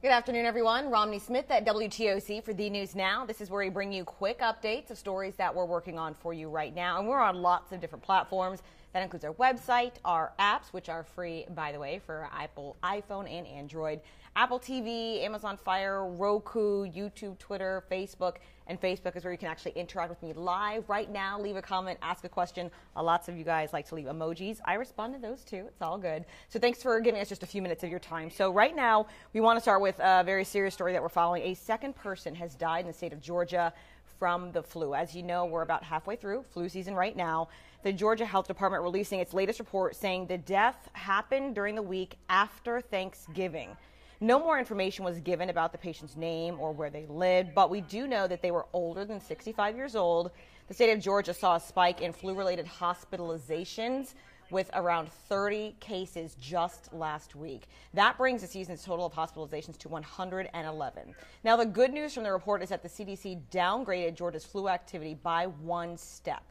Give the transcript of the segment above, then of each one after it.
Good afternoon, everyone. Romney Smith at WTOC for the News Now. This is where we bring you quick updates of stories that we're working on for you right now. And we're on lots of different platforms. That includes our website, our apps, which are free, by the way, for Apple, iPhone, and Android, Apple TV, Amazon Fire, Roku, YouTube, Twitter, Facebook. And Facebook is where you can actually interact with me live right now. Leave a comment, ask a question. Lots of you guys like to leave emojis. I respond to those too. It's all good. So thanks for giving us just a few minutes of your time. So right now, we want to start with a very serious story that we're following. A second person has died in the state of Georgia from the flu. As you know, we're about halfway through flu season right now. The Georgia Health Department releasing its latest report saying the death happened during the week after Thanksgiving. No more information was given about the patient's name or where they lived, but we do know that they were older than 65 years old. The state of Georgia saw a spike in flu-related hospitalizations with around 30 cases just last week. That brings the season's total of hospitalizations to 111. Now, the good news from the report is that the CDC downgraded Georgia's flu activity by one step.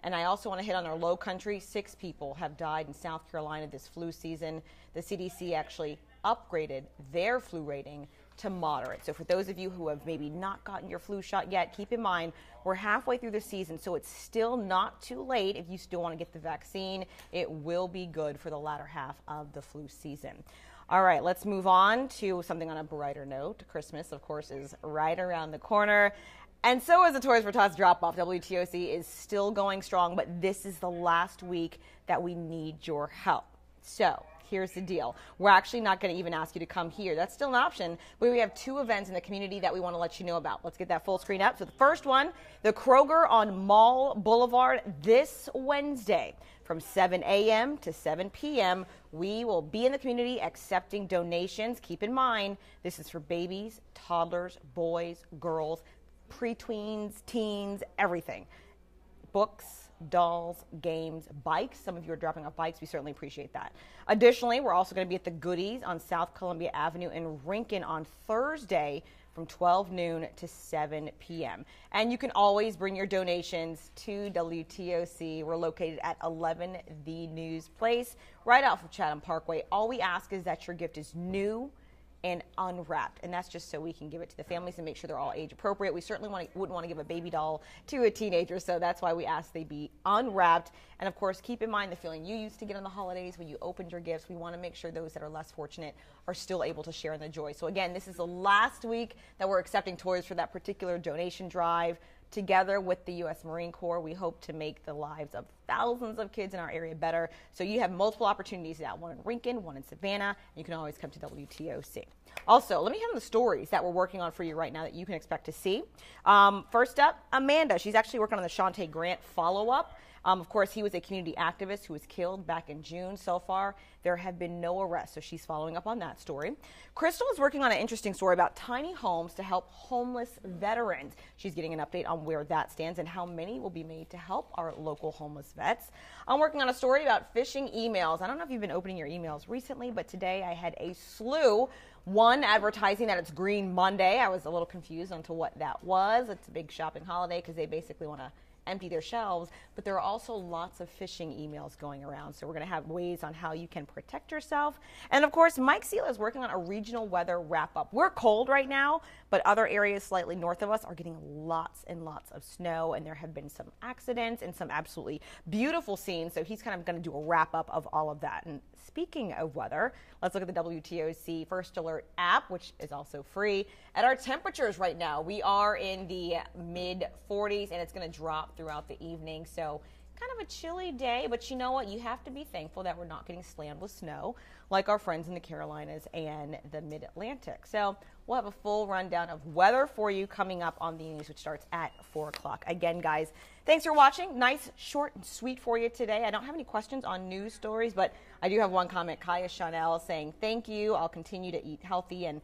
And I also want to hit on our low country. 6 people have died in South Carolina this flu season. The CDC actually upgraded their flu rating to moderate. So for those of you who have maybe not gotten your flu shot yet, keep in mind we're halfway through the season, so it's still not too late if you still want to get the vaccine. It will be good for the latter half of the flu season. All right, let's move on to something on a brighter note. Christmas, of course, is right around the corner. And so is the Toys for Tots drop-off. WTOC is still going strong, but this is the last week that we need your help. So here's the deal. We're actually not going to even ask you to come here. That's still an option, but we have 2 events in the community that we want to let you know about. Let's get that full screen up. So the first one, the Kroger on Mall Boulevard this Wednesday from 7 a.m. to 7 p.m. We will be in the community accepting donations. Keep in mind, this is for babies, toddlers, boys, girls, pre-tweens, teens, everything. Books, dolls, games, bikes. Some of you are dropping off bikes. We certainly appreciate that. Additionally, we're also going to be at the Goodies on South Columbia Avenue in Rincon on Thursday from 12 noon to 7 p.m. And you can always bring your donations to WTOC. We're located at 11 The News Place, right off of Chatham Parkway. All we ask is that your gift is new and unwrapped, and that's just so we can give it to the families and make sure they're all age appropriate. We certainly wouldn't want to give a baby doll to a teenager, so that's why we ask they be unwrapped. And of course, keep in mind the feeling you used to get on the holidays when you opened your gifts. We want to make sure those that are less fortunate are still able to share in the joy. So again, this is the last week that we're accepting toys for that particular donation drive. Together with the U.S. Marine Corps, we hope to make the lives of thousands of kids in our area better. So you have multiple opportunities now, one in Rincon, one in Savannah, and you can always come to WTOC. Also, let me hit on the stories that we're working on for you right now that you can expect to see. First up, Amanda. She's actually working on the Shantae Grant follow-up. Of course, he was a community activist who was killed back in June. So far, there have been no arrests, so she's following up on that story. Crystal is working on an interesting story about tiny homes to help homeless veterans. She's getting an update on where that stands and how many will be made to help our local homeless vets. I'm working on a story about phishing emails. I don't know if you've been opening your emails recently, but today I had a slew. One advertising that it's Green Monday. I was a little confused onto what that was. It's a big shopping holiday because they basically want to empty their shelves, but there are also lots of phishing emails going around. So we're going to have ways on how you can protect yourself. And of course, Mike Sela is working on a regional weather wrap up. We're cold right now, but other areas slightly north of us are getting lots and lots of snow, and there have been some accidents and some absolutely beautiful scenes. So he's kind of going to do a wrap up of all of that. And speaking of weather, let's look at the WTOC First Alert app, which is also free. At our temperatures right now, we are in the mid 40s, and it's going to drop throughout the evening. So kind of a chilly day, but you know what? You have to be thankful that we're not getting slammed with snow like our friends in the Carolinas and the Mid-Atlantic. So we'll have a full rundown of weather for you coming up on the news, which starts at 4 o'clock. Again, guys, thanks for watching. Nice, short, and sweet for you today. I don't have any questions on news stories, but I do have one comment. Kaya Chanel saying, thank you. I'll continue to eat healthy and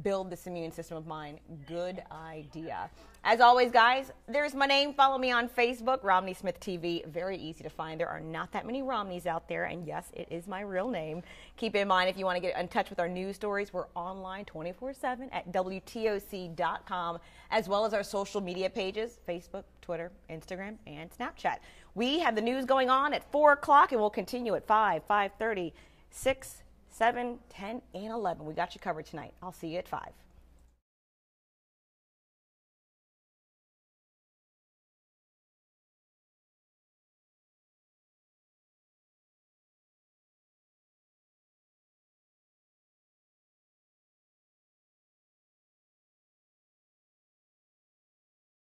build this immune system of mine. Good idea. As always, guys, there's my name. Follow me on Facebook, Romney Smith TV. Very easy to find. There are not that many Romneys out there, and yes, it is my real name. Keep in mind, if you want to get in touch with our news stories, we're online 24/7 at WTOC.com, as well as our social media pages, Facebook, Twitter, Instagram, and Snapchat. We have the news going on at 4 o'clock, and we'll continue at 5, 5:30, 6, 7, 10, and 11. We got you covered tonight. I'll see you at 5.